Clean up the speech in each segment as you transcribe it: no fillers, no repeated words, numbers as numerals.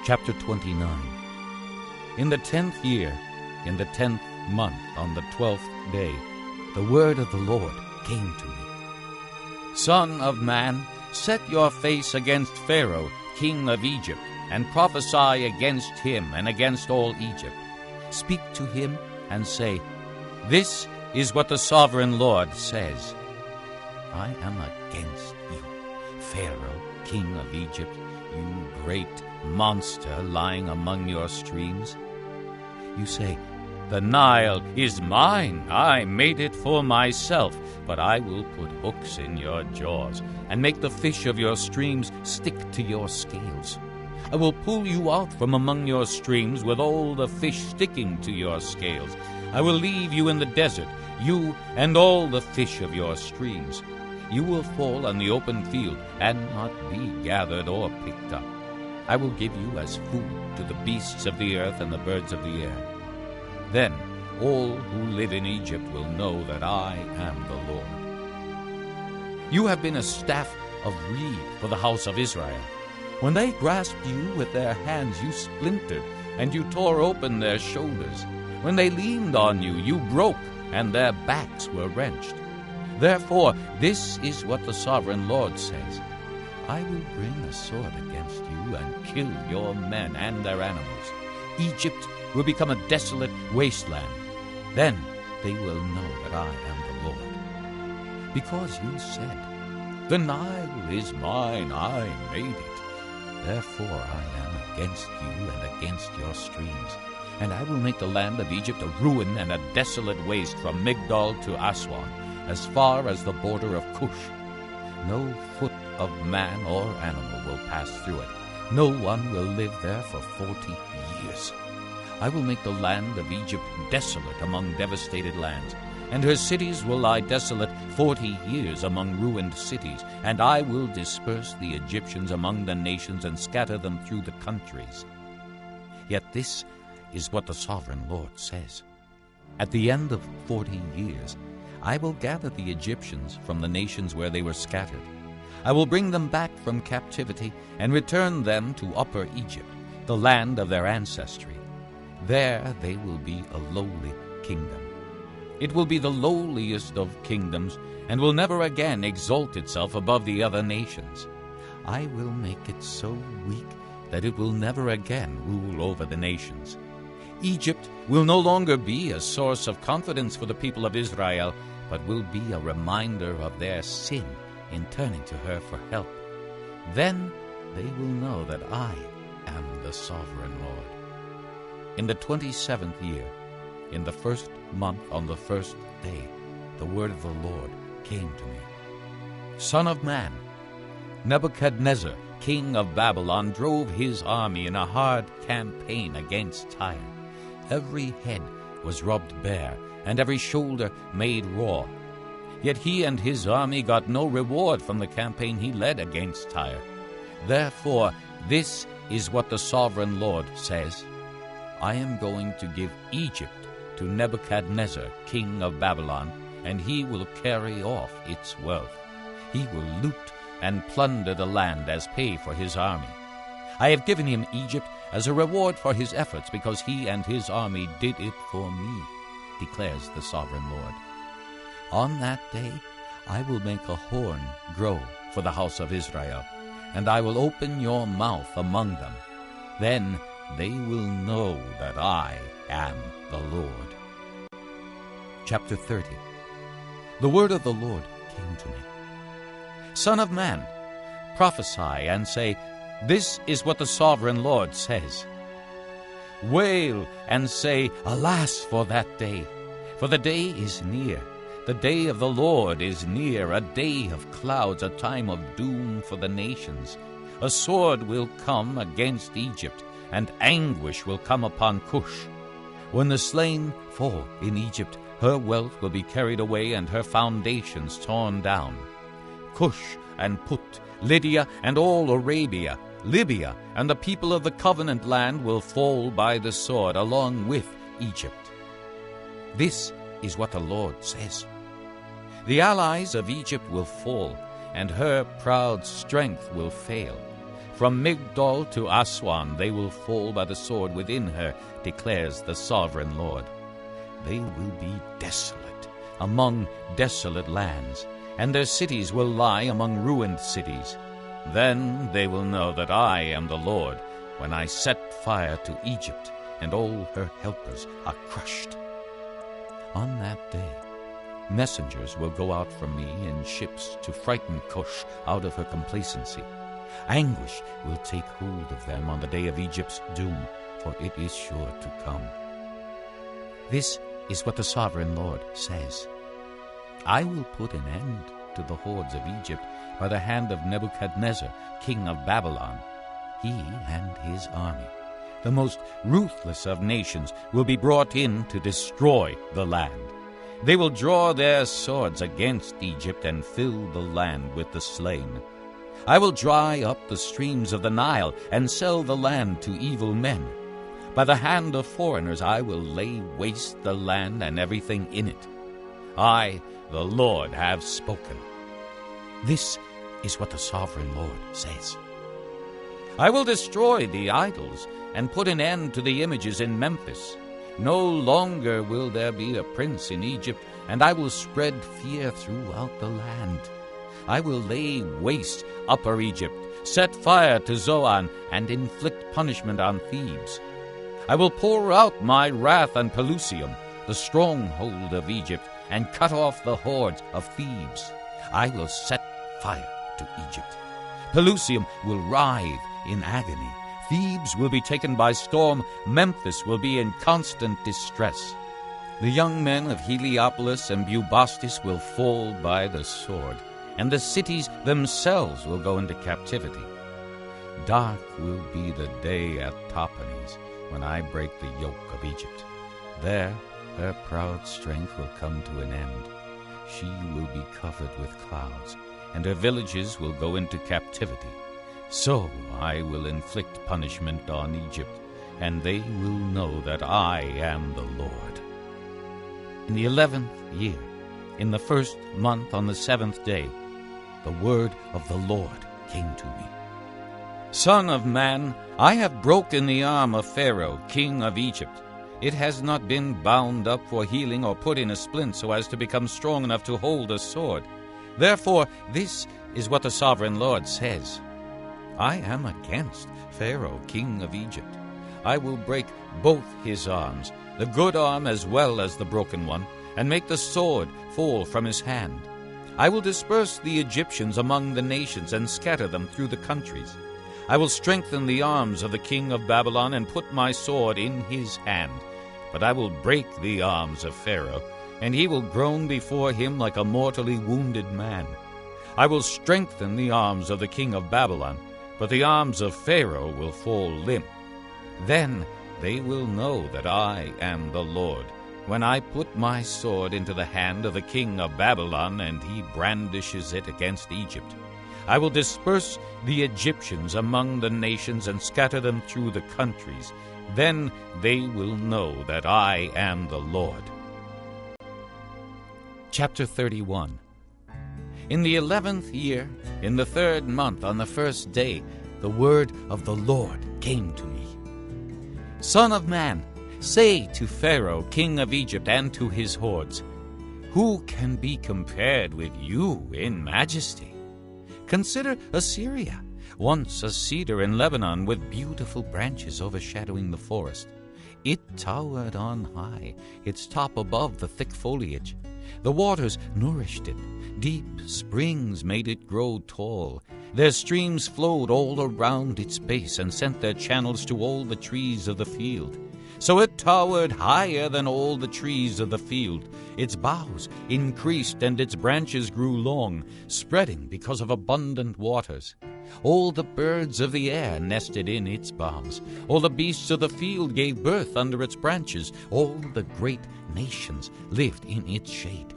Chapter 29. In the 10th year, in the 10th month, on the 12th day, the word of the Lord came to me. Son of man, set your face against Pharaoh, king of Egypt, and prophesy against him and against all Egypt. Speak to him and say, This is what the sovereign Lord says. I am against you, Pharaoh, king of Egypt, you great monster lying among your streams. You say, The Nile is mine. I made it for myself, but I will put hooks in your jaws and make the fish of your streams stick to your scales. I will pull you out from among your streams with all the fish sticking to your scales. I will leave you in the desert, you and all the fish of your streams. You will fall on the open field and not be gathered or picked up. I will give you as food to the beasts of the earth and the birds of the air. Then all who live in Egypt will know that I am the Lord. You have been a staff of reed for the house of Israel. When they grasped you with their hands, you splintered, and you tore open their shoulders. When they leaned on you, you broke, and their backs were wrenched. Therefore, this is what the sovereign Lord says. I will bring a sword against you and kill your men and their animals. Egypt will become a desolate wasteland. Then they will know that I am the Lord. Because you said, The Nile is mine, I made it. Therefore I am against you and against your streams. And I will make the land of Egypt a ruin and a desolate waste from Migdol to Aswan, as far as the border of Cush. No foot of man or animal will pass through it. No one will live there for 40 years. I will make the land of Egypt desolate among devastated lands, and her cities will lie desolate 40 years among ruined cities, and I will disperse the Egyptians among the nations and scatter them through the countries. Yet this is what the sovereign Lord says. At the end of 40 years, I will gather the Egyptians from the nations where they were scattered. I will bring them back from captivity and return them to Upper Egypt, the land of their ancestry. There they will be a lowly kingdom. It will be the lowliest of kingdoms and will never again exalt itself above the other nations. I will make it so weak that it will never again rule over the nations. Egypt will no longer be a source of confidence for the people of Israel, but will be a reminder of their sin in turning to her for help. Then they will know that I am the sovereign Lord. In the 27th year, in the 1st month, on the 1st day, the word of the Lord came to me. Son of man, Nebuchadnezzar, king of Babylon, drove his army in a hard campaign against Tyre. Every head was rubbed bare, and every shoulder made raw. Yet he and his army got no reward from the campaign he led against Tyre. Therefore, this is what the sovereign Lord says. I am going to give Egypt to Nebuchadnezzar, king of Babylon, and he will carry off its wealth. He will loot and plunder the land as pay for his army. I have given him Egypt as a reward for his efforts, because he and his army did it for me, declares the sovereign Lord. On that day I will make a horn grow for the house of Israel, and I will open your mouth among them. Then they will know that I am the Lord. Chapter 30. The word of the Lord came to me. Son of man, prophesy and say, This is what the sovereign Lord says. Wail and say, Alas for that day! For the day is near. The day of the Lord is near, a day of clouds, a time of doom for the nations. A sword will come against Egypt, and anguish will come upon Cush. When the slain fall in Egypt, her wealth will be carried away and her foundations torn down. Cush and Put, Lydia and all Arabia, Libya and the people of the covenant land will fall by the sword along with Egypt. This is what the Lord says. The allies of Egypt will fall, and her proud strength will fail. From Migdol to Aswan they will fall by the sword within her, declares the sovereign Lord. They will be desolate among desolate lands, and their cities will lie among ruined cities. Then they will know that I am the Lord, when I set fire to Egypt, and all her helpers are crushed. On that day, messengers will go out from me in ships to frighten Cush out of her complacency. Anguish will take hold of them on the day of Egypt's doom, for it is sure to come. This is what the sovereign Lord says. I will put an end to the hordes of Egypt by the hand of Nebuchadnezzar, king of Babylon. He and his army, the most ruthless of nations, will be brought in to destroy the land. They will draw their swords against Egypt and fill the land with the slain. I will dry up the streams of the Nile and sell the land to evil men. By the hand of foreigners I will lay waste the land and everything in it. I, the Lord, have spoken. This is what the sovereign Lord says. I will destroy the idols and put an end to the images in Memphis. No longer will there be a prince in Egypt, and I will spread fear throughout the land. I will lay waste Upper Egypt, set fire to Zoan, and inflict punishment on Thebes. I will pour out my wrath on Pelusium, the stronghold of Egypt, and cut off the hordes of Thebes. I will set fire to Egypt. Pelusium will writhe in agony. Thebes will be taken by storm. Memphis will be in constant distress. The young men of Heliopolis and Bubastis will fall by the sword, and the cities themselves will go into captivity. Dark will be the day at Tahpanhes, when I break the yoke of Egypt. There her proud strength will come to an end. She will be covered with clouds, and her villages will go into captivity. So I will inflict punishment on Egypt, and they will know that I am the Lord. In the 11th year, in the 1st month, on the 7th day, the word of the Lord came to me. Son of man, I have broken the arm of Pharaoh, king of Egypt. It has not been bound up for healing or put in a splint so as to become strong enough to hold a sword. Therefore, this is what the sovereign Lord says. I am against Pharaoh, king of Egypt. I will break both his arms, the good arm as well as the broken one, and make the sword fall from his hand. I will disperse the Egyptians among the nations and scatter them through the countries. I will strengthen the arms of the king of Babylon and put my sword in his hand. But I will break the arms of Pharaoh, and he will groan before him like a mortally wounded man. I will strengthen the arms of the king of Babylon, but the arms of Pharaoh will fall limp. Then they will know that I am the Lord, when I put my sword into the hand of the king of Babylon, and he brandishes it against Egypt. I will disperse the Egyptians among the nations and scatter them through the countries. Then they will know that I am the Lord. Chapter 31. In the 11th year, in the 3rd month, on the 1st day, the word of the Lord came to me. Son of man, say to Pharaoh, king of Egypt, and to his hordes, who can be compared with you in majesty? Consider Assyria, once a cedar in Lebanon with beautiful branches overshadowing the forest. It towered on high, its top above the thick foliage. The waters nourished it. Deep springs made it grow tall. Their streams flowed all around its base and sent their channels to all the trees of the field. So it towered higher than all the trees of the field. Its boughs increased and its branches grew long, spreading because of abundant waters. All the birds of the air nested in its boughs. All the beasts of the field gave birth under its branches. All the great nations lived in its shade.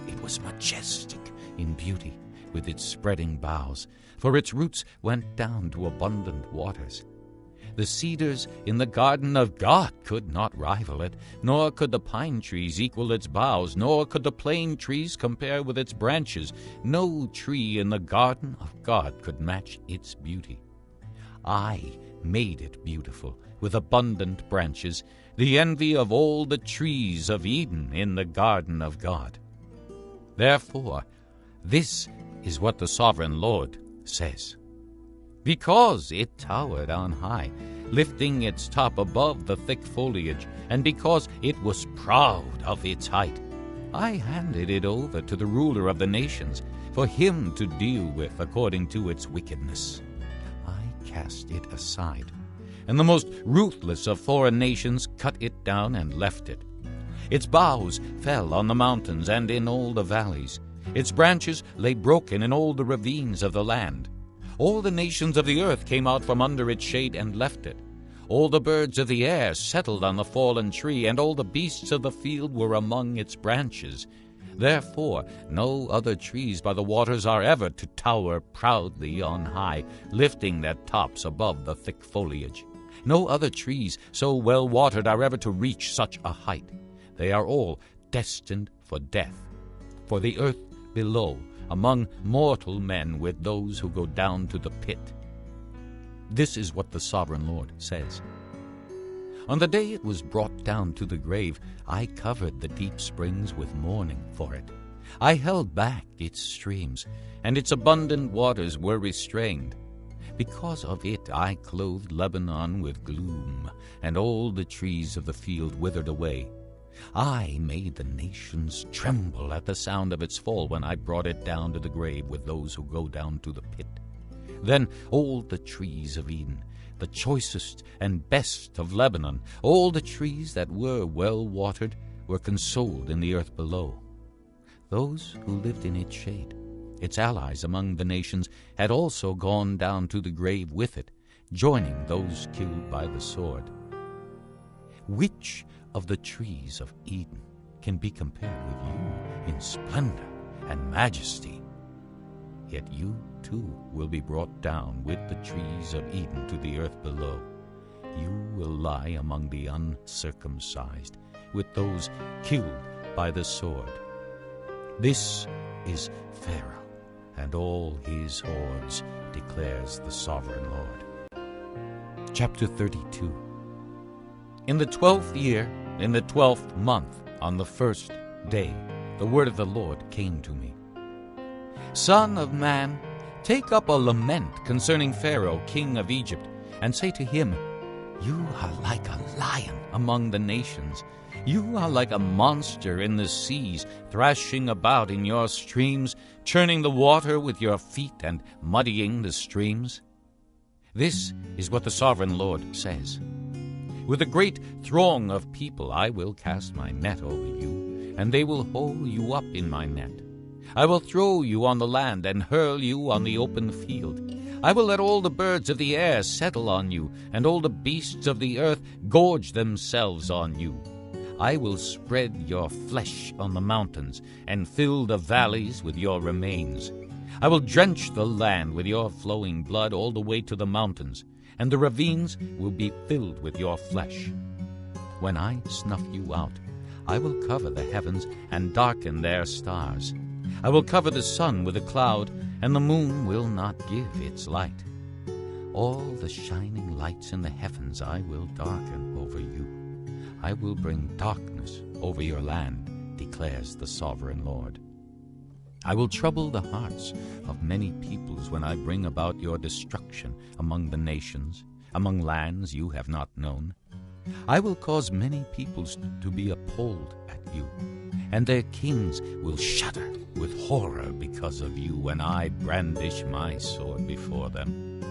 It was majestic in beauty, with its spreading boughs, for its roots went down to abundant waters. The cedars in the garden of God could not rival it, nor could the pine trees equal its boughs, nor could the plane trees compare with its branches. No tree in the garden of God could match its beauty. I made it beautiful, with abundant branches, the envy of all the trees of Eden in the garden of God. Therefore, this is what the sovereign Lord says. Because it towered on high, lifting its top above the thick foliage, and because it was proud of its height, I handed it over to the ruler of the nations, for him to deal with according to its wickedness. I cast it aside, and the most ruthless of foreign nations cut it down and left it. Its boughs fell on the mountains and in all the valleys. Its branches lay broken in all the ravines of the land. All the nations of the earth came out from under its shade and left it. All the birds of the air settled on the fallen tree, and all the beasts of the field were among its branches. Therefore no other trees by the waters are ever to tower proudly on high, lifting their tops above the thick foliage. No other trees so well watered are ever to reach such a height. They are all destined for death. For the earth below, among mortal men, with those who go down to the pit. This is what the sovereign Lord says. On the day it was brought down to the grave, I covered the deep springs with mourning for it. I held back its streams, and its abundant waters were restrained. Because of it I clothed Lebanon with gloom, and all the trees of the field withered away. I made the nations tremble at the sound of its fall when I brought it down to the grave with those who go down to the pit. Then all the trees of Eden, the choicest and best of Lebanon, all the trees that were well watered, were consoled in the earth below. Those who lived in its shade, its allies among the nations, had also gone down to the grave with it, joining those killed by the sword. Which of the trees of Eden can be compared with you in splendor and majesty? Yet you too will be brought down with the trees of Eden to the earth below. You will lie among the uncircumcised, with those killed by the sword. This is Pharaoh and all his hordes, declares the sovereign Lord. Chapter 32. In the 12th year, in the 12th month, on the first day, the word of the Lord came to me. Son of man, take up a lament concerning Pharaoh, king of Egypt, and say to him, You are like a lion among the nations. You are like a monster in the seas, thrashing about in your streams, churning the water with your feet and muddying the streams. This is what the sovereign Lord says. With a great throng of people I will cast my net over you, and they will haul you up in my net. I will throw you on the land and hurl you on the open field. I will let all the birds of the air settle on you, and all the beasts of the earth gorge themselves on you. I will spread your flesh on the mountains, and fill the valleys with your remains. I will drench the land with your flowing blood all the way to the mountains, and the ravines will be filled with your flesh. When I snuff you out, I will cover the heavens and darken their stars. I will cover the sun with a cloud, and the moon will not give its light. All the shining lights in the heavens I will darken over you. I will bring darkness over your land, declares the sovereign Lord. I will trouble the hearts of many peoples when I bring about your destruction among the nations, among lands you have not known. I will cause many peoples to be appalled at you, and their kings will shudder with horror because of you when I brandish my sword before them.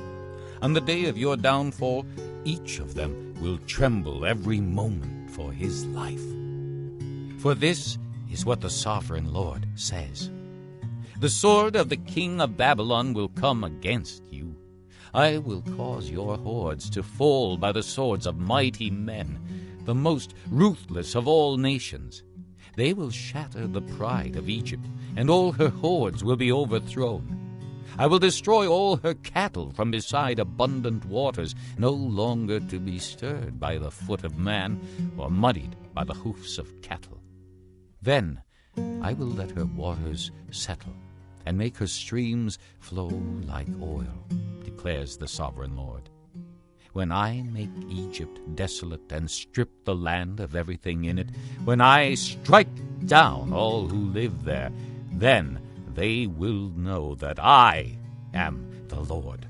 On the day of your downfall, each of them will tremble every moment for his life. For this is what the sovereign Lord says. The sword of the king of Babylon will come against you. I will cause your hordes to fall by the swords of mighty men, the most ruthless of all nations. They will shatter the pride of Egypt, and all her hordes will be overthrown. I will destroy all her cattle from beside abundant waters, no longer to be stirred by the foot of man or muddied by the hoofs of cattle. Then I will let her waters settle and make her streams flow like oil, declares the sovereign Lord. when I make Egypt desolate and strip the land of everything in it, when I strike down all who live there, then they will know that I am the Lord.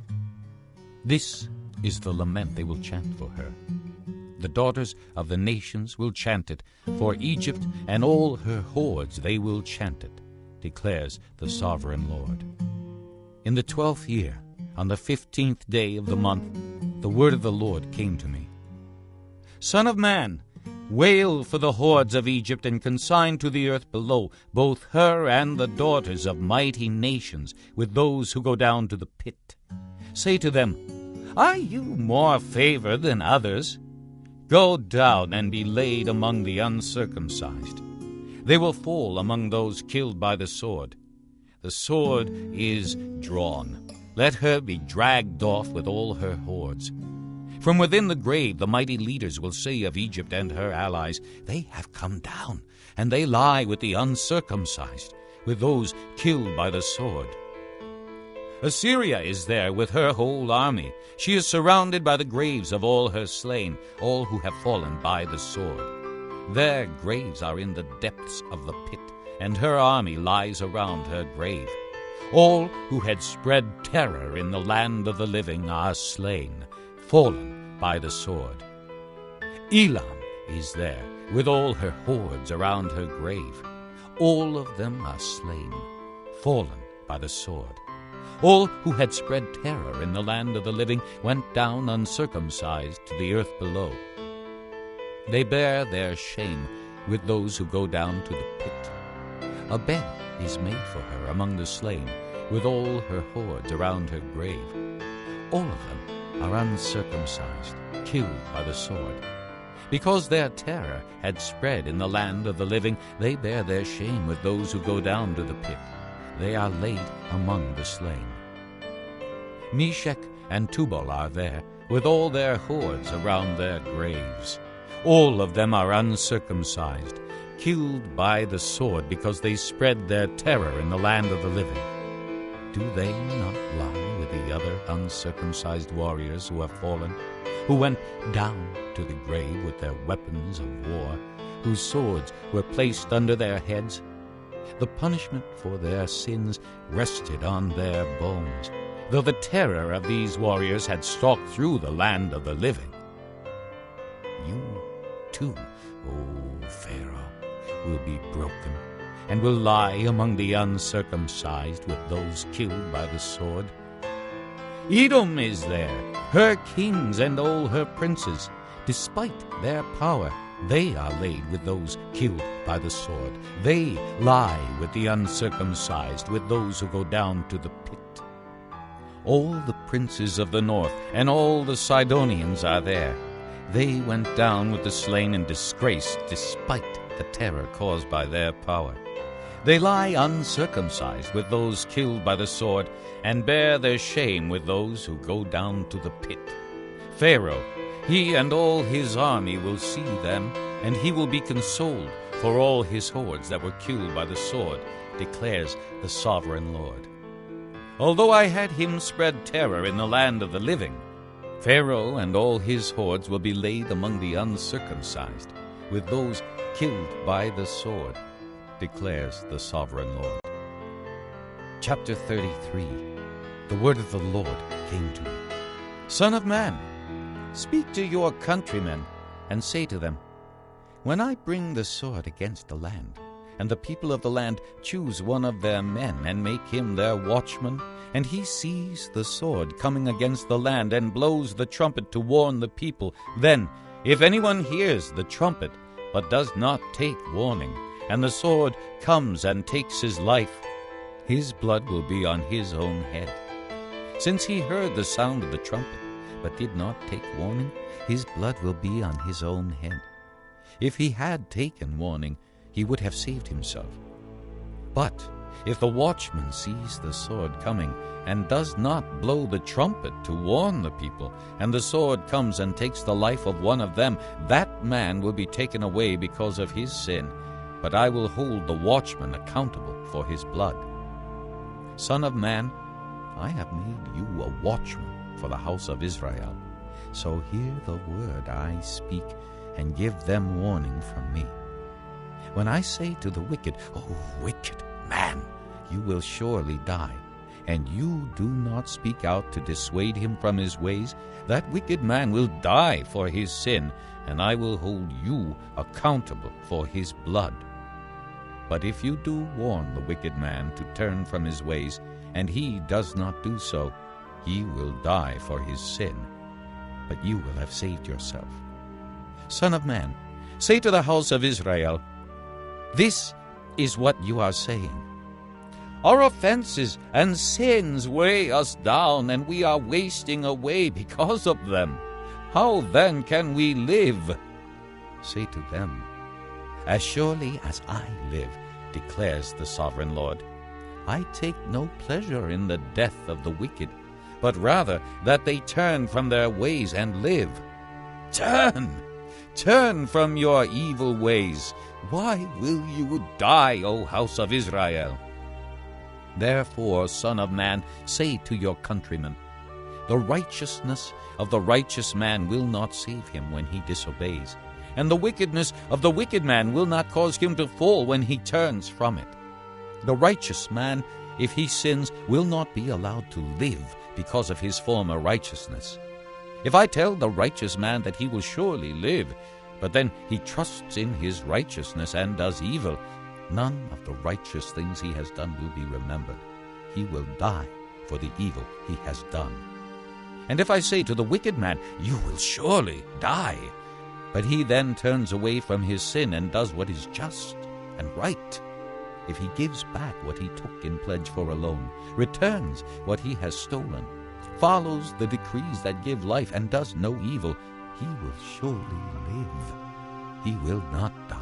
This is the lament they will chant for her. The daughters of the nations will chant it. For Egypt and all her hordes they will chant it, declares the sovereign Lord. In the 12th year, on the 15th day of the month, the word of the Lord came to me. Son of man, wail for the hordes of Egypt, and consign to the earth below both her and the daughters of mighty nations, with those who go down to the pit. Say to them, Are you more favored than others? Go down and be laid among the uncircumcised. They will fall among those killed by the sword. The sword is drawn. Let her be dragged off with all her hordes. From within the grave the mighty leaders will say of Egypt and her allies, They have come down, and they lie with the uncircumcised, with those killed by the sword. Assyria is there with her whole army. She is surrounded by the graves of all her slain, all who have fallen by the sword. Their graves are in the depths of the pit, and her army lies around her grave. All who had spread terror in the land of the living are slain, fallen by the sword. Elam is there with all her hordes around her grave. All of them are slain, fallen by the sword. All who had spread terror in the land of the living went down uncircumcised to the earth below. They bear their shame with those who go down to the pit. A bed is made for her among the slain, with all her hordes around her grave. All of them are uncircumcised, killed by the sword. Because their terror had spread in the land of the living, they bear their shame with those who go down to the pit. They are laid among the slain. Meshech and Tubal are there, with all their hordes around their graves. All of them are uncircumcised, killed by the sword, because they spread their terror in the land of the living. Do they not lie with the other uncircumcised warriors who have fallen, who went down to the grave with their weapons of war, whose swords were placed under their heads? The punishment for their sins rested on their bones, though the terror of these warriors had stalked through the land of the living. You too, O Pharaoh, will be broken, and will lie among the uncircumcised with those killed by the sword. Edom is there, her kings and all her princes. Despite their power, they are laid with those killed by the sword. They lie with the uncircumcised, with those who go down to the pit. All the princes of the north and all the Sidonians are there. They went down with the slain in disgrace, despite the terror caused by their power. They lie uncircumcised with those killed by the sword, and bear their shame with those who go down to the pit. Pharaoh, he and all his army will see them, and he will be consoled for all his hordes that were killed by the sword, declares the sovereign Lord. Although I had him spread terror in the land of the living, Pharaoh and all his hordes will be laid among the uncircumcised, with those killed by the sword, declares the sovereign Lord. Chapter 33. The word of the Lord came to me. Son of man, speak to your countrymen, and say to them, When I bring the sword against the land, and the people of the land choose one of their men, and make him their watchman, and he sees the sword coming against the land, and blows the trumpet to warn the people, then, if anyone hears the trumpet, but does not take warning, and the sword comes and takes his life, his blood will be on his own head. Since he heard the sound of the trumpet, but did not take warning, his blood will be on his own head. If he had taken warning, he would have saved himself. But if the watchman sees the sword coming, and does not blow the trumpet to warn the people, and the sword comes and takes the life of one of them, that man will be taken away because of his sin, but I will hold the watchman accountable for his blood. Son of man, I have made you a watchman for the house of Israel. So hear the word I speak, and give them warning from me. When I say to the wicked, O wicked man, you will surely die, and you do not speak out to dissuade him from his ways, that wicked man will die for his sin, and I will hold you accountable for his blood. But if you do warn the wicked man to turn from his ways, and he does not do so, he will die for his sin, but you will have saved yourself. Son of man, say to the house of Israel, this is what you are saying. Our offenses and sins weigh us down, and we are wasting away because of them. How then can we live? Say to them, as surely as I live, declares the sovereign Lord, I take no pleasure in the death of the wicked, but rather that they turn from their ways and live. Turn from your evil ways. Why will you die, O house of Israel? Therefore, Son of man, say to your countrymen, the righteousness of the righteous man will not save him when he disobeys, and the wickedness of the wicked man will not cause him to fall when he turns from it. The righteous man, if he sins, will not be allowed to live because of his former righteousness. If I tell the righteous man that he will surely live, but then he trusts in his righteousness and does evil, none of the righteous things he has done will be remembered. He will die for the evil he has done. And if I say to the wicked man, you will surely die, but he then turns away from his sin and does what is just and right, if he gives back what he took in pledge for a loan, returns what he has stolen, follows the decrees that give life, and does no evil, he will surely live. He will not die.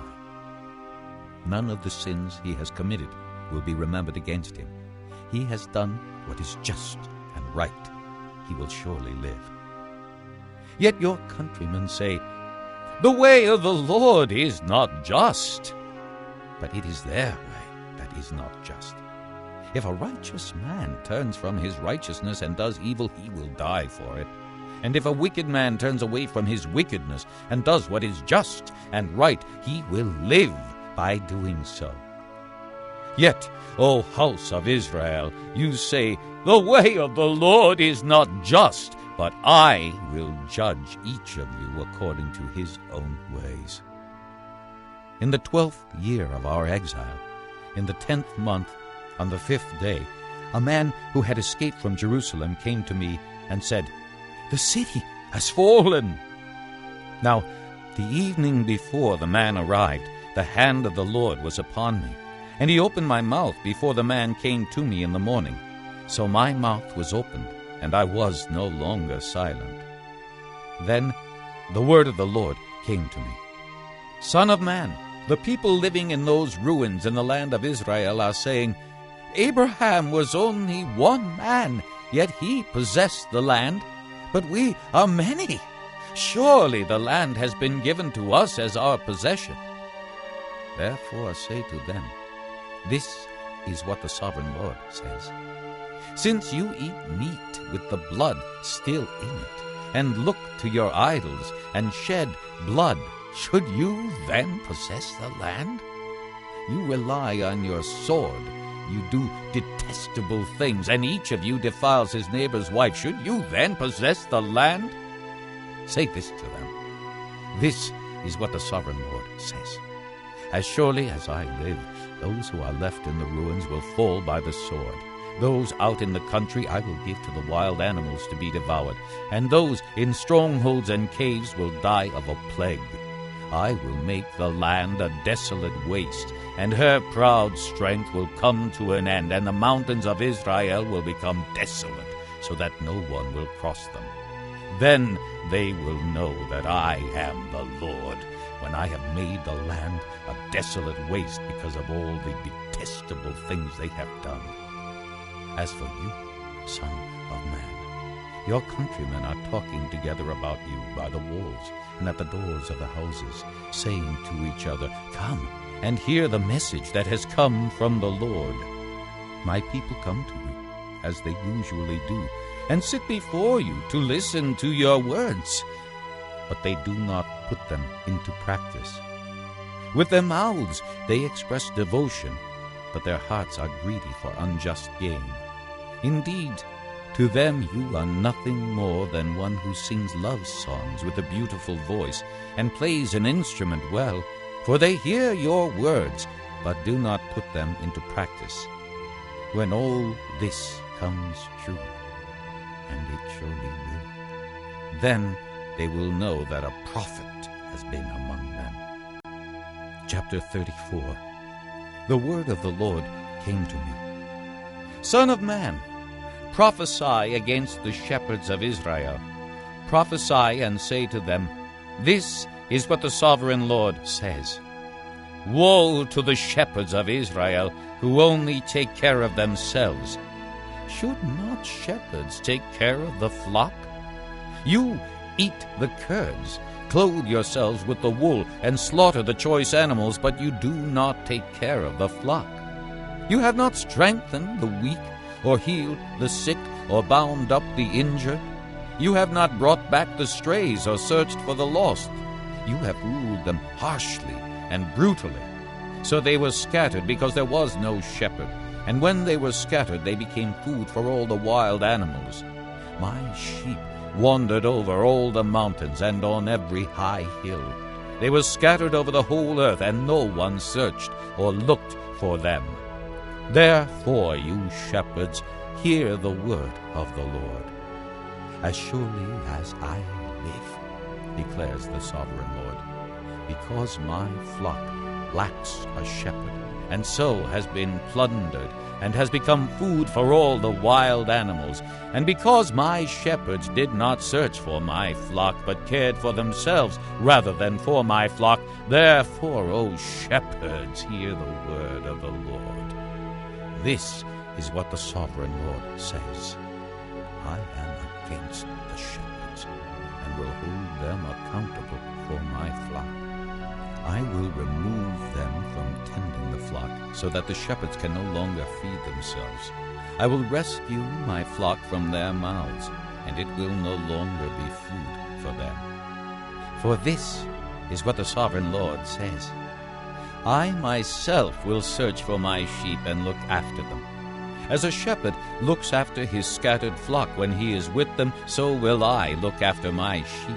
None of the sins he has committed will be remembered against him. He has done what is just and right. He will surely live. Yet your countrymen say, the way of the Lord is not just. But it is their way that is not just. If a righteous man turns from his righteousness and does evil, he will die for it. And if a wicked man turns away from his wickedness and does what is just and right, he will live by doing so. Yet, O house of Israel, you say, the way of the Lord is not just, but I will judge each of you according to his own ways. In the 12th year of our exile, in the 10th month, on the 5th day, a man who had escaped from Jerusalem came to me and said, the city has fallen. Now, the evening before the man arrived, the hand of the Lord was upon me, and he opened my mouth before the man came to me in the morning. So my mouth was opened, and I was no longer silent. Then the word of the Lord came to me. Son of man, the people living in those ruins in the land of Israel are saying, Abraham was only one man, yet he possessed the land, but we are many. Surely the land has been given to us as our possession. Therefore say to them, this is what the sovereign Lord says. Since you eat meat with the blood still in it, and look to your idols, and shed blood, should you then possess the land? You rely on your sword. You do detestable things, and each of you defiles his neighbor's wife. Should you then possess the land? Say this to them. This is what the sovereign Lord says. As surely as I live, those who are left in the ruins will fall by the sword. Those out in the country I will give to the wild animals to be devoured, and those in strongholds and caves will die of a plague. I will make the land a desolate waste, and her proud strength will come to an end, and the mountains of Israel will become desolate, so that no one will cross them. Then they will know that I am the Lord, when I have made the land a desolate waste because of all the detestable things they have done. As for you, son of man, your countrymen are talking together about you by the walls and at the doors of the houses, saying to each other, Come and hear the message that has come from the Lord. My people come to you, as they usually do, and sit before you to listen to your words, but they do not put them into practice. With their mouths they express devotion, but their hearts are greedy for unjust gain. Indeed, to them you are nothing more than one who sings love songs with a beautiful voice and plays an instrument well, for they hear your words, but do not put them into practice. When all this comes true, and it surely will, then they will know that a prophet has been among them. Chapter 34. The word of the Lord came to me. Son of man, prophesy against the shepherds of Israel. Prophesy and say to them, This is what the sovereign Lord says. Woe to the shepherds of Israel, who only take care of themselves. Should not shepherds take care of the flock? You eat the curds, clothe yourselves with the wool, and slaughter the choice animals, but you do not take care of the flock. You have not strengthened the weak, or healed the sick, or bound up the injured. You have not brought back the strays, or searched for the lost. You have ruled them harshly and brutally. So they were scattered because there was no shepherd, and when they were scattered they became food for all the wild animals. My sheep wandered over all the mountains and on every high hill. They were scattered over the whole earth, and no one searched or looked for them. Therefore, you shepherds, hear the word of the Lord. As surely as I live, declares the sovereign Lord, because my flock lacks a shepherd, and so has been plundered, and has become food for all the wild animals, and because my shepherds did not search for my flock, but cared for themselves rather than for my flock, therefore, O shepherds, hear the word of the Lord. This is what the sovereign Lord says. I am against the shepherds, and will hold them accountable for my flock. I will remove them from tending the flock, so that the shepherds can no longer feed themselves. I will rescue my flock from their mouths, and it will no longer be food for them. For this is what the sovereign Lord says. I myself will search for my sheep and look after them. As a shepherd looks after his scattered flock when he is with them, so will I look after my sheep.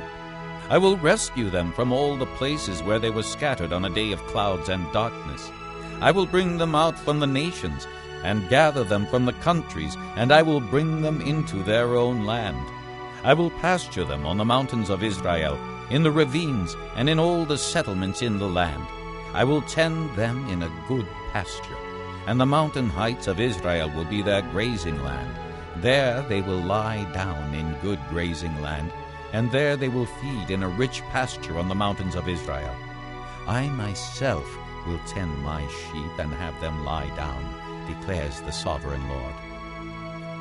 I will rescue them from all the places where they were scattered on a day of clouds and darkness. I will bring them out from the nations, and gather them from the countries, and I will bring them into their own land. I will pasture them on the mountains of Israel, in the ravines, and in all the settlements in the land. I will tend them in a good pasture, and the mountain heights of Israel will be their grazing land. There they will lie down in good grazing land, and there they will feed in a rich pasture on the mountains of Israel. I myself will tend my sheep and have them lie down, declares the sovereign Lord.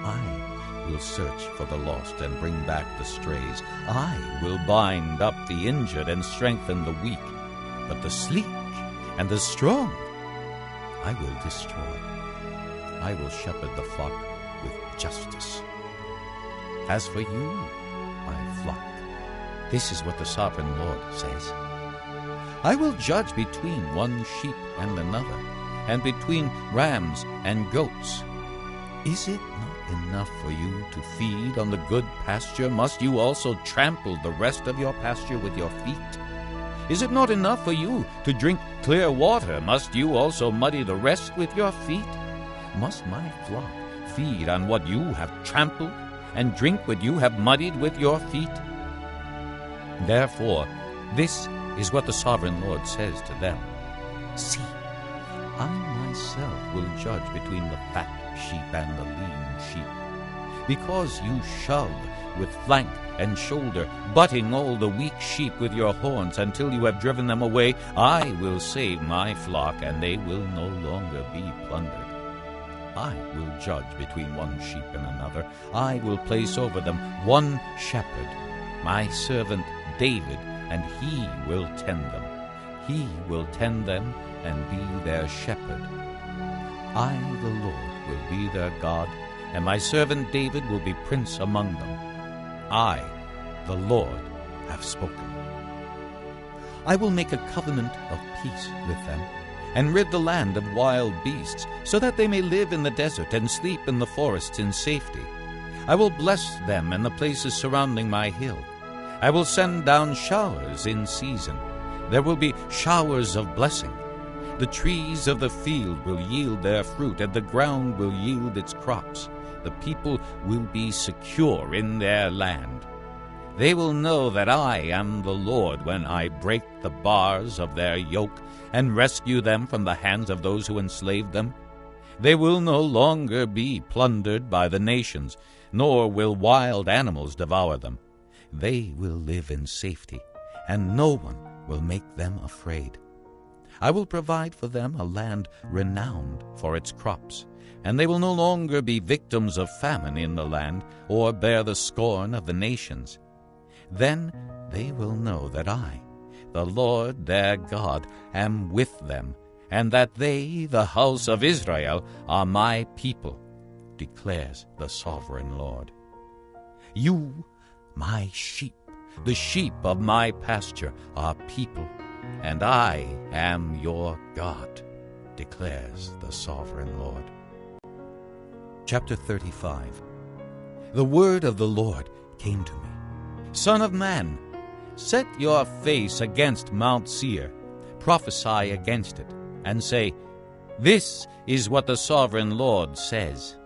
I will search for the lost and bring back the strays. I will bind up the injured and strengthen the weak, but the sleek and the strong I will destroy. I will shepherd the flock with justice. As for you, my flock, this is what the sovereign Lord says. I will judge between one sheep and another, and between rams and goats. Is it not enough for you to feed on the good pasture? Must you also trample the rest of your pasture with your feet? Is it not enough for you to drink clear water? Must you also muddy the rest with your feet? Must my flock feed on what you have trampled, and drink what you have muddied with your feet? Therefore, this is what the sovereign Lord says to them. See, I myself will judge between the fat sheep and the lean sheep. Because you shove with flank and shoulder, butting all the weak sheep with your horns until you have driven them away, I will save my flock, and they will no longer be plundered. I will judge between one sheep and another. I will place over them one shepherd, my servant David, and he will tend them. He will tend them and be their shepherd. I, the Lord, will be their God, and my servant David will be prince among them. I, the Lord, have spoken. I will make a covenant of peace with them, and rid the land of wild beasts, so that they may live in the desert and sleep in the forests in safety. I will bless them in the places surrounding my hill. I will send down showers in season. There will be showers of blessing. The trees of the field will yield their fruit, and the ground will yield its crops. The people will be secure in their land. They will know that I am the Lord when I break the bars of their yoke and rescue them from the hands of those who enslaved them. They will no longer be plundered by the nations, nor will wild animals devour them. They will live in safety, and no one will make them afraid. I will provide for them a land renowned for its crops, and they will no longer be victims of famine in the land, or bear the scorn of the nations. Then they will know that I, the Lord their God, am with them, and that they, the house of Israel, are my people, declares the sovereign Lord. You, my sheep, the sheep of my pasture, are people, and I am your God, declares the sovereign Lord. Chapter 35. The word of the Lord came to me. Son of man, set your face against Mount Seir, prophesy against it, and say, This is what the sovereign Lord says.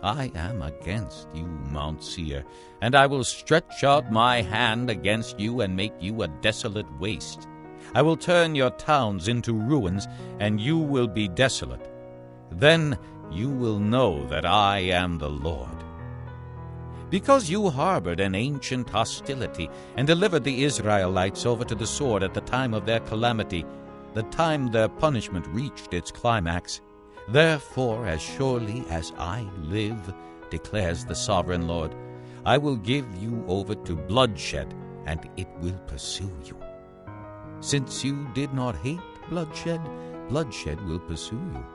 I am against you, Mount Seir, and I will stretch out my hand against you and make you a desolate waste. I will turn your towns into ruins, and you will be desolate. Then you will know that I am the Lord. Because you harbored an ancient hostility and delivered the Israelites over to the sword at the time of their calamity, the time their punishment reached its climax, therefore, as surely as I live, declares the sovereign Lord, I will give you over to bloodshed, and it will pursue you. Since you did not hate bloodshed, bloodshed will pursue you.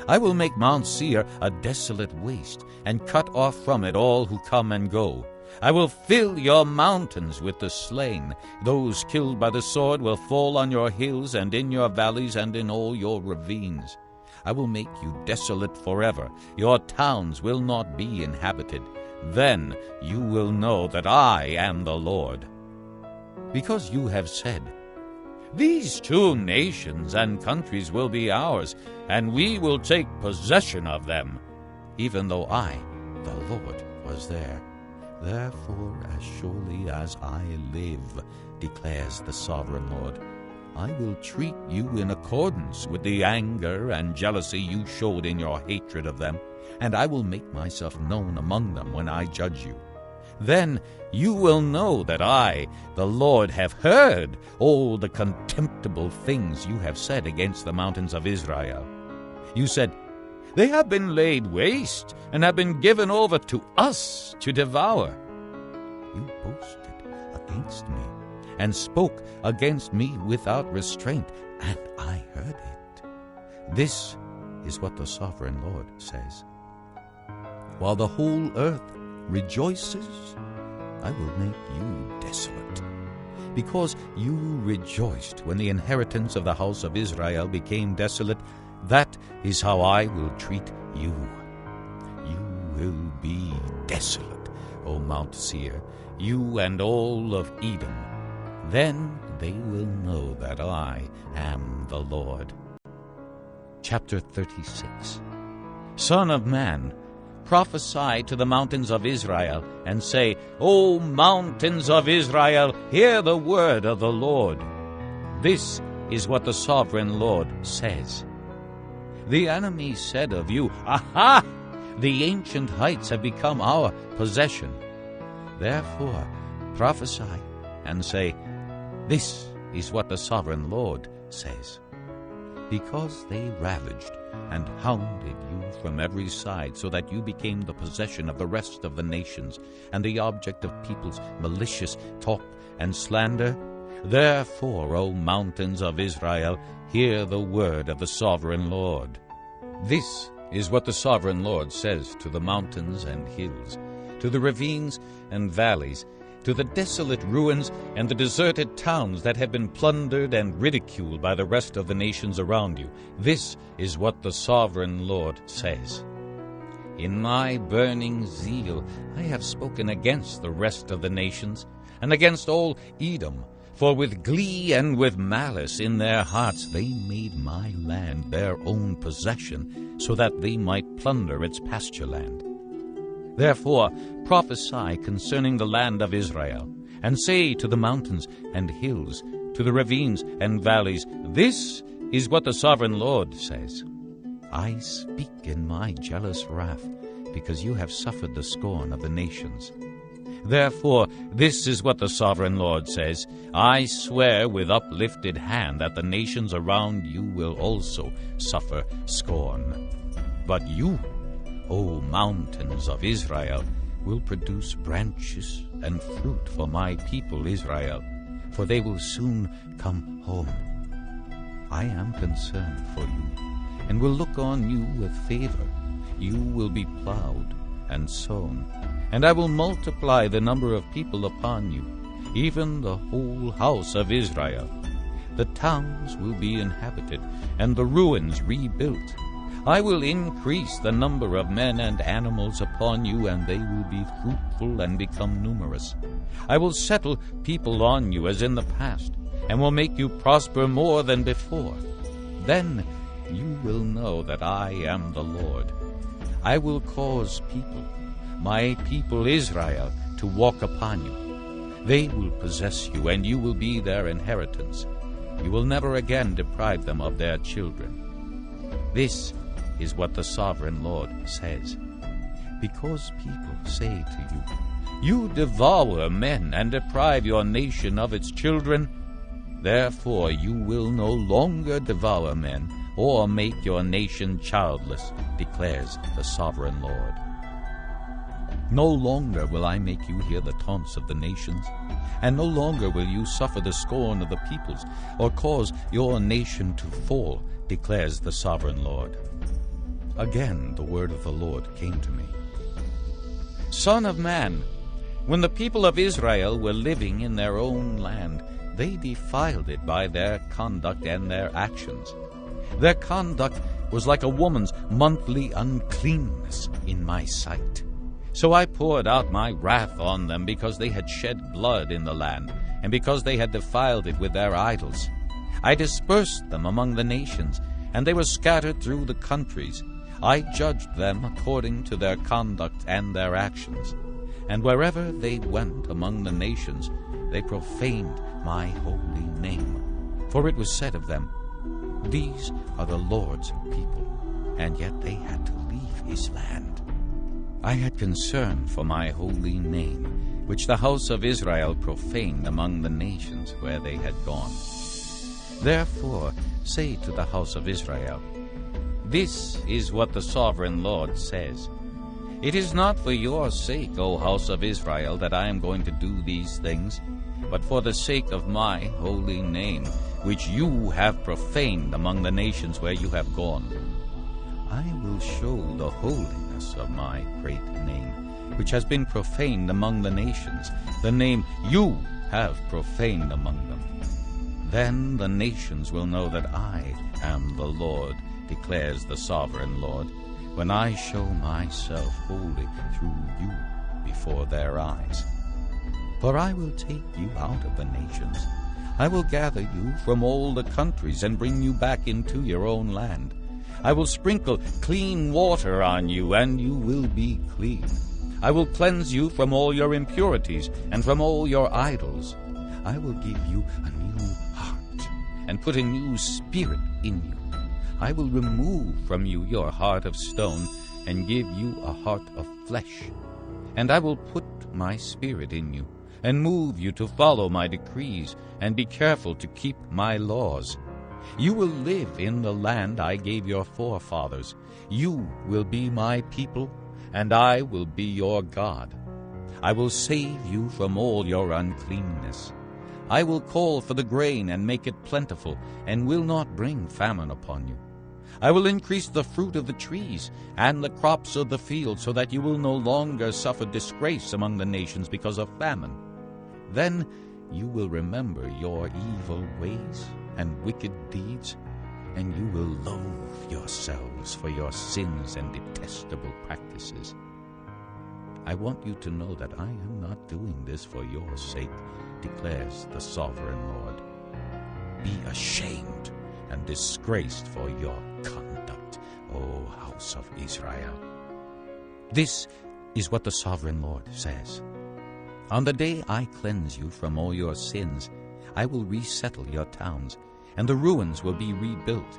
I will make Mount Seir a desolate waste, and cut off from it all who come and go. I will fill your mountains with the slain. Those killed by the sword will fall on your hills and in your valleys and in all your ravines. I will make you desolate forever. Your towns will not be inhabited. Then you will know that I am the Lord. Because you have said, These 2 nations and countries will be ours, and we will take possession of them, even though I, the Lord, was there. Therefore, as surely as I live, declares the sovereign Lord, I will treat you in accordance with the anger and jealousy you showed in your hatred of them, and I will make myself known among them when I judge you. Then you will know that I, the Lord, have heard all the contemptible things you have said against the mountains of Israel. You said, They have been laid waste and have been given over to us to devour. You boasted against me and spoke against me without restraint, and I heard it. This is what the sovereign Lord says. While the whole earth rejoices, I will make you desolate. Because you rejoiced when the inheritance of the house of Israel became desolate, that is how I will treat you. You will be desolate, O Mount Seir, you and all of Edom. Then they will know that I am the Lord. Chapter 36. Son of man, prophesy to the mountains of Israel, and say, O mountains of Israel, hear the word of the Lord. This is what the sovereign Lord says. The enemy said of you, Aha! The ancient heights have become our possession. Therefore prophesy and say, This is what the sovereign Lord says. Because they ravaged and hounded you from every side, so that you became the possession of the rest of the nations, and the object of people's malicious talk and slander. Therefore, O mountains of Israel, hear the word of the sovereign Lord. This is what the sovereign Lord says to the mountains and hills, to the ravines and valleys, to the desolate ruins and the deserted towns that have been plundered and ridiculed by the rest of the nations around you. This is what the sovereign Lord says. In my burning zeal I have spoken against the rest of the nations, and against all Edom, for with glee and with malice in their hearts they made my land their own possession, so that they might plunder its pasture land. Therefore prophesy concerning the land of Israel, and say to the mountains and hills, to the ravines and valleys, This is what the sovereign Lord says. I speak in my jealous wrath, because you have suffered the scorn of the nations. Therefore this is what the sovereign Lord says, I swear with uplifted hand that the nations around you will also suffer scorn. But you, O mountains of Israel, will produce branches and fruit for my people Israel, for they will soon come home. I am concerned for you, and will look on you with favor. You will be plowed and sown, and I will multiply the number of people upon you, even the whole house of Israel. The towns will be inhabited, and the ruins rebuilt. I will increase the number of men and animals upon you, and they will be fruitful and become numerous. I will settle people on you as in the past, and will make you prosper more than before. Then you will know that I am the Lord. I will cause people, my people Israel, to walk upon you. They will possess you, and you will be their inheritance. You will never again deprive them of their children. This is what the sovereign Lord says. Because people say to you, You devour men and deprive your nation of its children, therefore you will no longer devour men or make your nation childless, declares the sovereign Lord. No longer will I make you hear the taunts of the nations, and no longer will you suffer the scorn of the peoples, or cause your nation to fall, declares the sovereign Lord. Again the word of the Lord came to me. Son of man, when the people of Israel were living in their own land, they defiled it by their conduct and their actions. Their conduct was like a woman's monthly uncleanness in my sight. So I poured out my wrath on them because they had shed blood in the land, and because they had defiled it with their idols. I dispersed them among the nations, and they were scattered through the countries. I judged them according to their conduct and their actions. And wherever they went among the nations, they profaned my holy name. For it was said of them, These are the Lord's people, and yet they had to leave his land. I had concern for my holy name, which the house of Israel profaned among the nations where they had gone. Therefore say to the house of Israel, This is what the sovereign Lord says. It is not for your sake, O house of Israel, that I am going to do these things, but for the sake of my holy name, which you have profaned among the nations where you have gone. I will show the holiness of my great name, which has been profaned among the nations, the name you have profaned among them. Then the nations will know that I am the Lord, declares the sovereign Lord, when I show myself holy through you before their eyes. For I will take you out of the nations. I will gather you from all the countries and bring you back into your own land. I will sprinkle clean water on you, and you will be clean. I will cleanse you from all your impurities and from all your idols. I will give you a new heart and put a new spirit in you. I will remove from you your heart of stone and give you a heart of flesh. And I will put my spirit in you and move you to follow my decrees and be careful to keep my laws. You will live in the land I gave your forefathers. You will be my people, and I will be your God. I will save you from all your uncleanness. I will call for the grain and make it plentiful, and will not bring famine upon you. I will increase the fruit of the trees and the crops of the field, so that you will no longer suffer disgrace among the nations because of famine. Then you will remember your evil ways and wicked deeds, and you will loathe yourselves for your sins and detestable practices. I want you to know that I am not doing this for your sake, declares the sovereign Lord. Be ashamed and disgraced for your conduct, O house of Israel. This is what the sovereign Lord says. On the day I cleanse you from all your sins, I will resettle your towns, and the ruins will be rebuilt.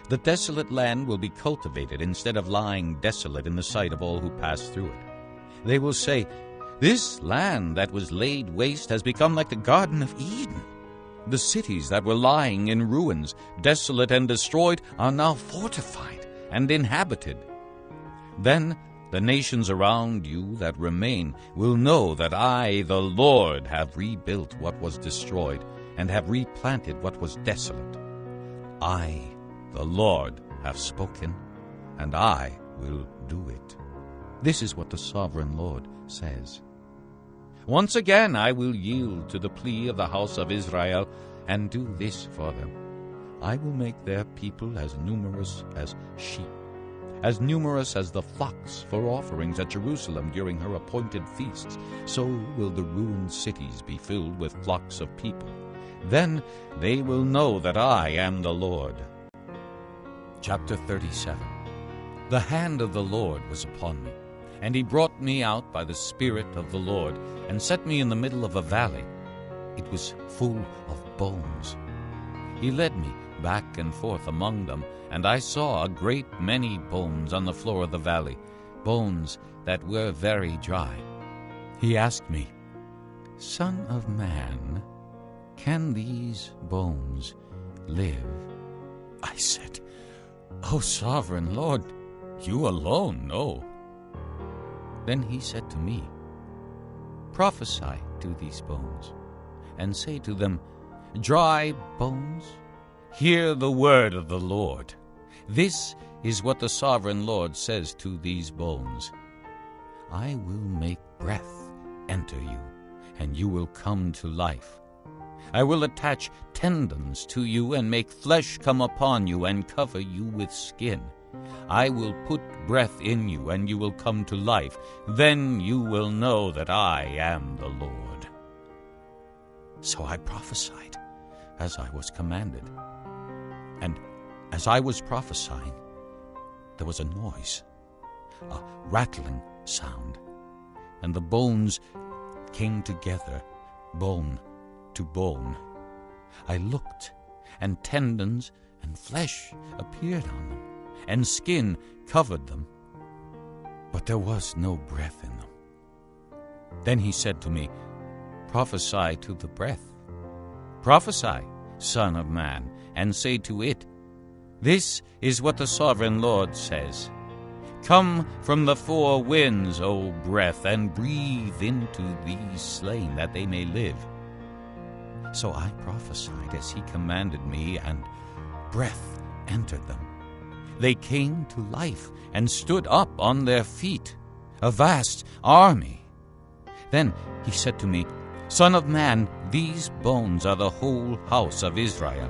The desolate land will be cultivated instead of lying desolate in the sight of all who pass through it. They will say, "This land that was laid waste has become like the Garden of Eden. The cities that were lying in ruins, desolate and destroyed, are now fortified and inhabited." Then the nations around you that remain will know that I, the Lord, have rebuilt what was destroyed and have replanted what was desolate. I, the Lord, have spoken, and I will do it. This is what the sovereign Lord says. Once again I will yield to the plea of the house of Israel and do this for them. I will make their people as numerous as sheep, as numerous as the flocks for offerings at Jerusalem during her appointed feasts. So will the ruined cities be filled with flocks of people. Then they will know that I am the Lord. Chapter 37. The hand of the Lord was upon me, and he brought me out by the Spirit of the Lord, and set me in the middle of a valley. It was full of bones. He led me back and forth among them, and I saw a great many bones on the floor of the valley, bones that were very dry. He asked me, "Son of man, can these bones live?" I said, "O sovereign Lord, you alone know." Then he said to me, "Prophesy to these bones, and say to them, Dry bones, hear the word of the Lord. This is what the sovereign Lord says to these bones. I will make breath enter you, and you will come to life. I will attach tendons to you and make flesh come upon you and cover you with skin. I will put breath in you, and you will come to life. Then you will know that I am the Lord." So I prophesied as I was commanded. And as I was prophesying, there was a noise, a rattling sound, and the bones came together, bone to bone. I looked, and tendons and flesh appeared on them, and skin covered them, but there was no breath in them. Then he said to me, "Prophesy to the breath. Prophesy, Son of man, and say to it, This is what the sovereign Lord says. Come from the four winds, O breath, and breathe into these slain, that they may live." So I prophesied as he commanded me, and breath entered them. They came to life and stood up on their feet, a vast army. Then he said to me, "Son of man, these bones are the whole house of Israel.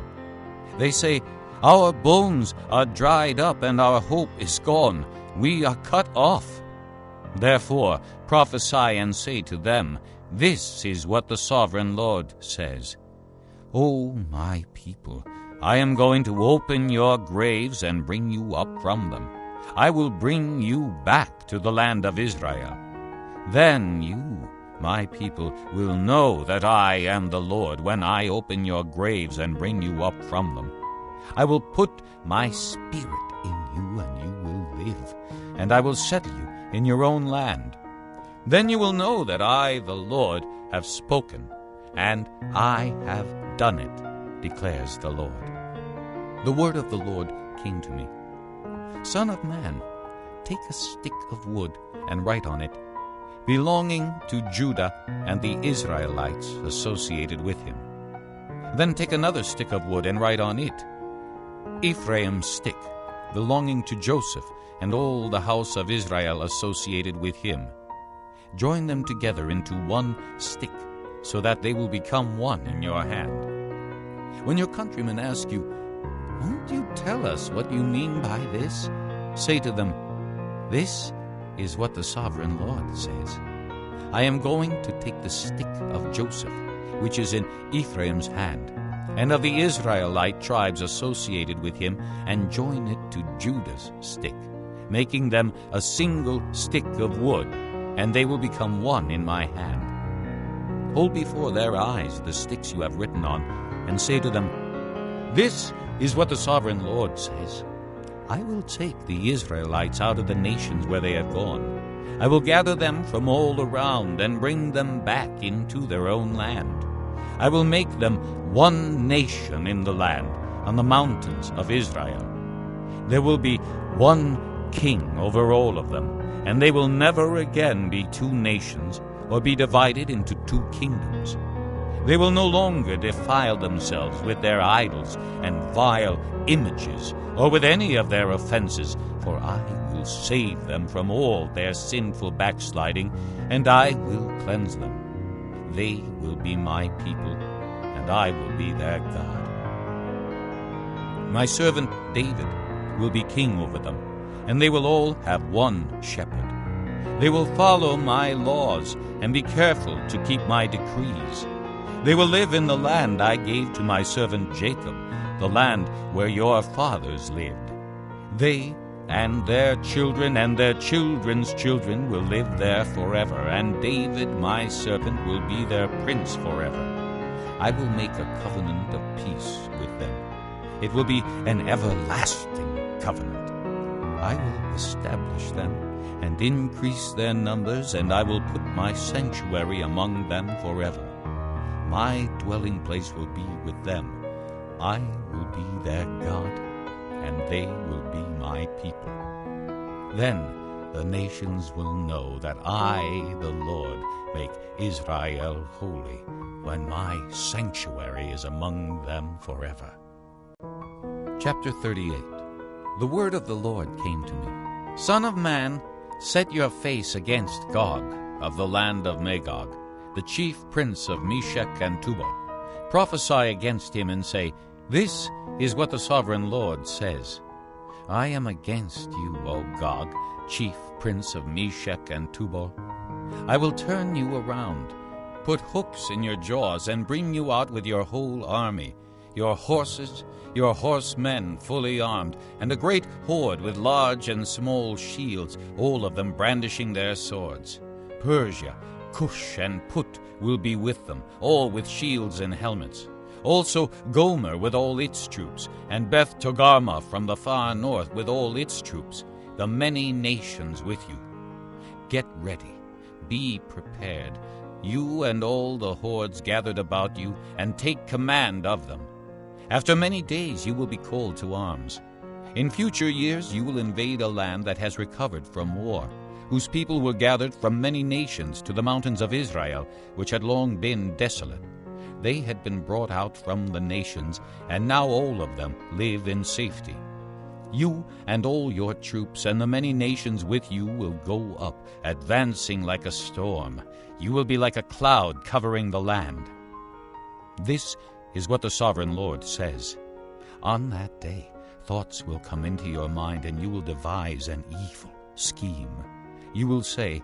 They say, Our bones are dried up, and our hope is gone. We are cut off. Therefore prophesy and say to them, This is what the sovereign Lord says. O my people, I am going to open your graves and bring you up from them. I will bring you back to the land of Israel. Then you, my people, will know that I am the Lord when I open your graves and bring you up from them. I will put my spirit in you, and you will live, and I will settle you in your own land. Then you will know that I, the Lord, have spoken, and I have done it, declares the Lord. The word of the Lord came to me. Son of man, take a stick of wood and write on it, belonging to Judah and the Israelites associated with him. Then take another stick of wood and write on it, Ephraim's stick, belonging to Joseph, and all the house of Israel associated with him. Join them together into one stick, so that they will become one in your hand. When your countrymen ask you, "Won't you tell us what you mean by this?" say to them, "This is what the sovereign Lord says. I am going to take the stick of Joseph, which is in Ephraim's hand, and of the Israelite tribes associated with him, and join it to Judah's stick, making them a single stick of wood, and they will become one in my hand. Hold before their eyes the sticks you have written on, and say to them, 'This is what the sovereign Lord says. I will take the Israelites out of the nations where they have gone. I will gather them from all around and bring them back into their own land. I will make them one nation in the land, on the mountains of Israel. There will be one king over all of them, and they will never again be two nations or be divided into two kingdoms. They will no longer defile themselves with their idols and vile images, or with any of their offenses, for I will save them from all their sinful backsliding, and I will cleanse them. They will be my people, and I will be their God. My servant David will be king over them, and they will all have one shepherd. They will follow my laws and be careful to keep my decrees. They will live in the land I gave to my servant Jacob, the land where your fathers lived. They and their children and their children's children will live there forever, and David my servant will be their prince forever. I will make a covenant of peace with them. It will be an everlasting covenant. I will establish them and increase their numbers, and I will put my sanctuary among them forever. My dwelling place will be with them. I will be their God, and they will be my people. Then the nations will know that I, the Lord, make Israel holy, when my sanctuary is among them forever. Chapter 38. The word of the Lord came to me. Son of man, set your face against Gog of the land of Magog, the chief prince of Meshech and Tubal. Prophesy against him and say, "This is what the sovereign Lord says. I am against you, O Gog, chief prince of Meshech and Tubal. I will turn you around, put hooks in your jaws, and bring you out with your whole army, your horses, your horsemen fully armed, and a great horde with large and small shields, all of them brandishing their swords. Persia, Cush, and Put will be with them, all with shields and helmets. Also Gomer with all its troops, and Beth Togarmah from the far north with all its troops, the many nations with you. Get ready, be prepared, you and all the hordes gathered about you, and take command of them. After many days you will be called to arms. In future years you will invade a land that has recovered from war, whose people were gathered from many nations to the mountains of Israel, which had long been desolate. They had been brought out from the nations, and now all of them live in safety. You and all your troops and the many nations with you will go up, advancing like a storm. You will be like a cloud covering the land. This is what the sovereign Lord says. On that day, thoughts will come into your mind, and you will devise an evil scheme. You will say,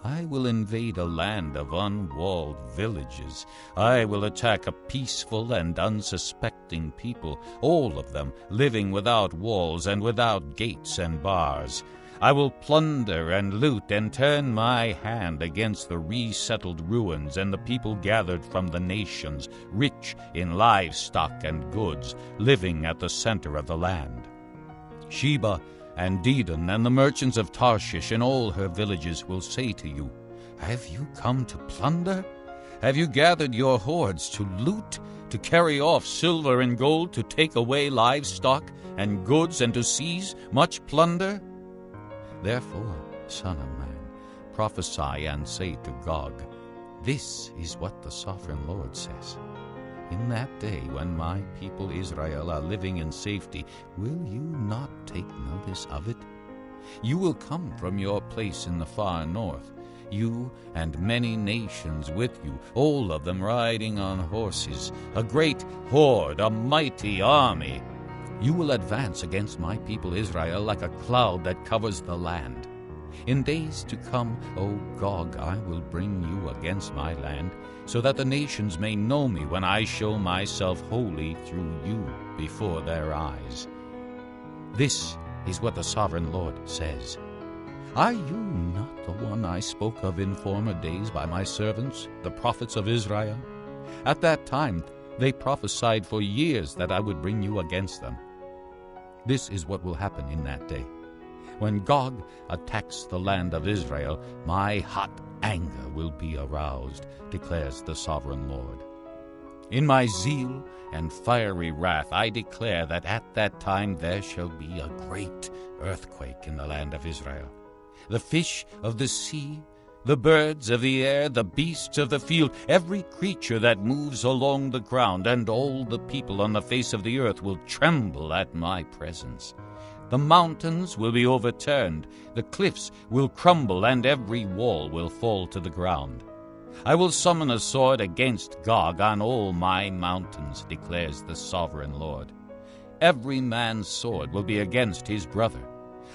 I will invade a land of unwalled villages. I will attack a peaceful and unsuspecting people, all of them living without walls and without gates and bars. I will plunder and loot and turn my hand against the resettled ruins and the people gathered from the nations, rich in livestock and goods, living at the center of the land. Sheba and Dedan and the merchants of Tarshish and all her villages will say to you, Have you come to plunder? Have you gathered your hordes to loot, to carry off silver and gold, to take away livestock and goods, and to seize much plunder? Therefore, son of man, prophesy and say to Gog, This is what the sovereign Lord says. in that day when my people Israel are living in safety, will you not take notice of it? You will come from your place in the far north, you and many nations with you, all of them riding on horses, a great horde, a mighty army. You will advance against my people Israel like a cloud that covers the land. In days to come, O Gog, I will bring you against my land, so that the nations may know me when I show myself holy through you before their eyes. This is what the sovereign Lord says. Are you not the one I spoke of in former days by my servants, the prophets of Israel? At that time they prophesied for years that I would bring you against them. This is what will happen in that day. When Gog attacks the land of Israel, my hot anger will be aroused, declares the sovereign Lord. In my zeal and fiery wrath I declare that at that time there shall be a great earthquake in the land of Israel. The fish of the sea, the birds of the air, the beasts of the field, every creature that moves along the ground, and all the people on the face of the earth will tremble at my presence. The mountains will be overturned, the cliffs will crumble, and every wall will fall to the ground. I will summon a sword against Gog on all my mountains, declares the sovereign Lord. Every man's sword will be against his brother.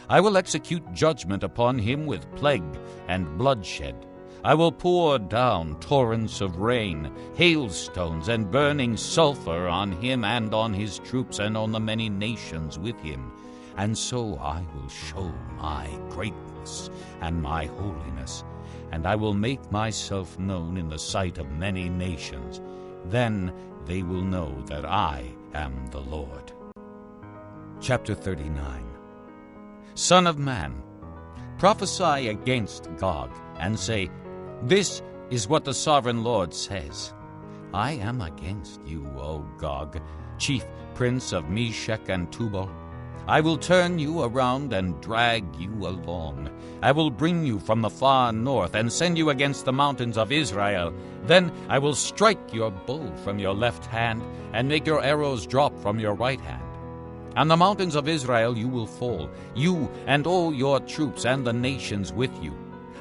I will execute judgment upon him with plague and bloodshed. I will pour down torrents of rain, hailstones, and burning sulfur on him and on his troops and on the many nations with him. And so I will show my greatness and my holiness, and I will make myself known in the sight of many nations. Then they will know that I am the Lord. Chapter 39. Son of man, prophesy against Gog, and say, This is what the sovereign Lord says. I am against you, O Gog, chief prince of Meshech and Tubal. I will turn you around and drag you along. I will bring you from the far north and send you against the mountains of Israel. Then I will strike your bow from your left hand and make your arrows drop from your right hand. On the mountains of Israel you will fall, you and all your troops and the nations with you.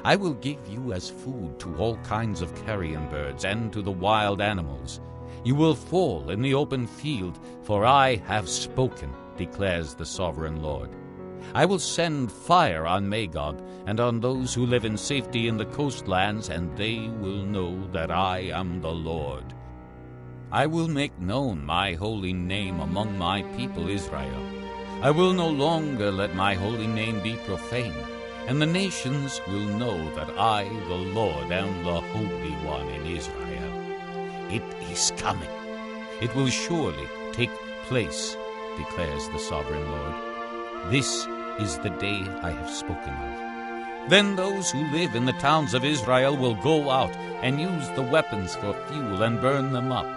I will give you as food to all kinds of carrion birds and to the wild animals. You will fall in the open field, for I have spoken, declares the sovereign Lord. I will send fire on Magog and on those who live in safety in the coastlands, and they will know that I am the Lord. I will make known my holy name among my people Israel. I will no longer let my holy name be profaned, and the nations will know that I, the Lord, am the Holy One in Israel. It is coming. It will surely take place, declares the sovereign Lord. This is the day I have spoken of. Then those who live in the towns of Israel will go out and use the weapons for fuel and burn them up,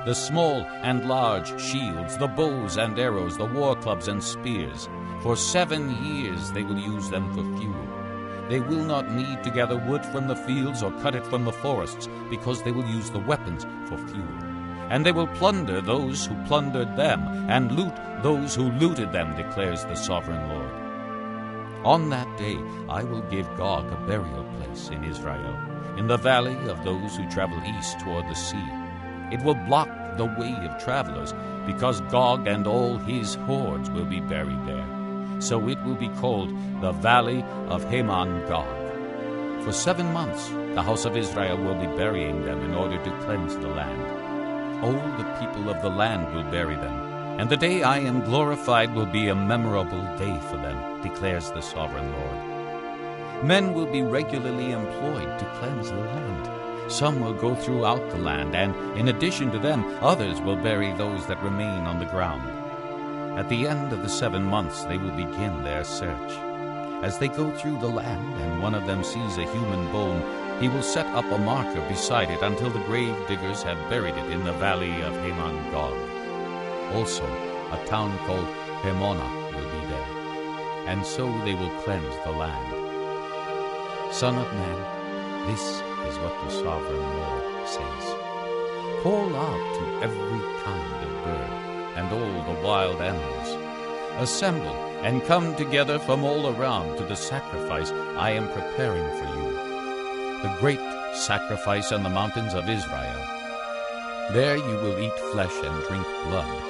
the small and large shields, the bows and arrows, the war clubs and spears. For 7 years they will use them for fuel. They will not need to gather wood from the fields or cut it from the forests, because they will use the weapons for fuel. And they will plunder those who plundered them, and loot those who looted them, declares the sovereign Lord. On that day I will give Gog a burial place in Israel, in the valley of those who travel east toward the sea. It will block the way of travelers, because Gog and all his hordes will be buried there. So it will be called the Valley of Hamon-Gog. For 7 months the house of Israel will be burying them in order to cleanse the land. All the people of the land will bury them, and the day I am glorified will be a memorable day for them, declares the sovereign Lord. Men will be regularly employed to cleanse the land. Some will go throughout the land, and in addition to them, others will bury those that remain on the ground. At the end of the 7 months they will begin their search. As they go through the land, and one of them sees a human bone, he will set up a marker beside it until the grave diggers have buried it in the valley of Hamon-Gog. Also, a town called Hamona will be there, and so they will cleanse the land. Son of man, this is what the sovereign Lord says. Call out to every kind of bird and all the wild animals. Assemble and come together from all around to the sacrifice I am preparing for you, the great sacrifice on the mountains of Israel. There you will eat flesh and drink blood.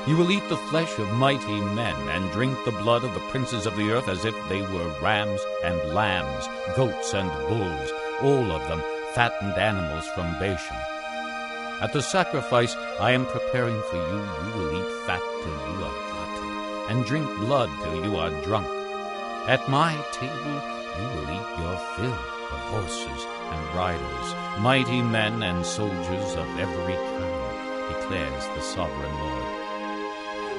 You will eat the flesh of mighty men and drink the blood of the princes of the earth as if they were rams and lambs, goats and bulls, all of them fattened animals from Bashan. At the sacrifice I am preparing for you, you will eat fat till you are glutted, and drink blood till you are drunk. At my table you will eat your fill of horses and riders, mighty men and soldiers of every kind, declares the sovereign Lord.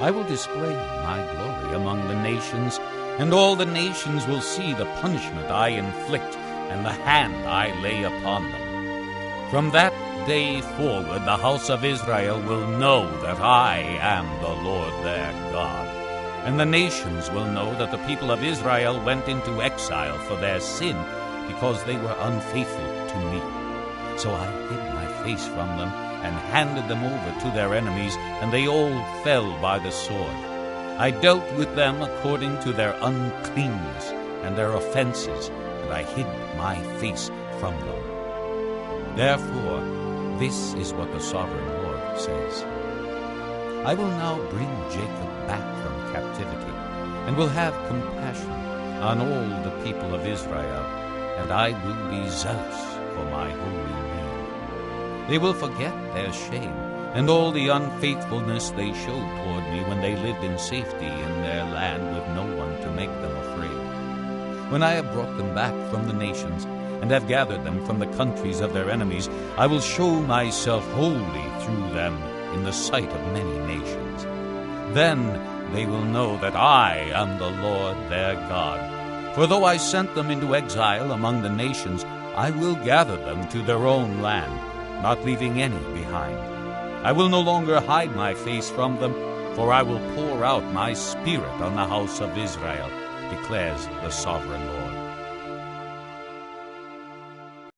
I will display my glory among the nations, and all the nations will see the punishment I inflict and the hand I lay upon them. From that day forward the house of Israel will know that I am the Lord their God, and the nations will know that the people of Israel went into exile for their sin, because they were unfaithful to me. So I hid my face from them and handed them over to their enemies, and they all fell by the sword. I dealt with them according to their uncleanness and their offenses, and I hid my face from them. Therefore, this is what the sovereign Lord says. I will now bring Jacob back from captivity, and will have compassion on all the people of Israel, and I will be zealous for my holy name. They will forget their shame and all the unfaithfulness they showed toward me when they lived in safety in their land with no one to make them afraid. When I have brought them back from the nations and have gathered them from the countries of their enemies, I will show myself holy through them in the sight of many nations. Then they will know that I am the Lord their God. For though I sent them into exile among the nations, I will gather them to their own land, not leaving any behind. I will no longer hide my face from them, for I will pour out my spirit on the house of Israel, declares the sovereign Lord.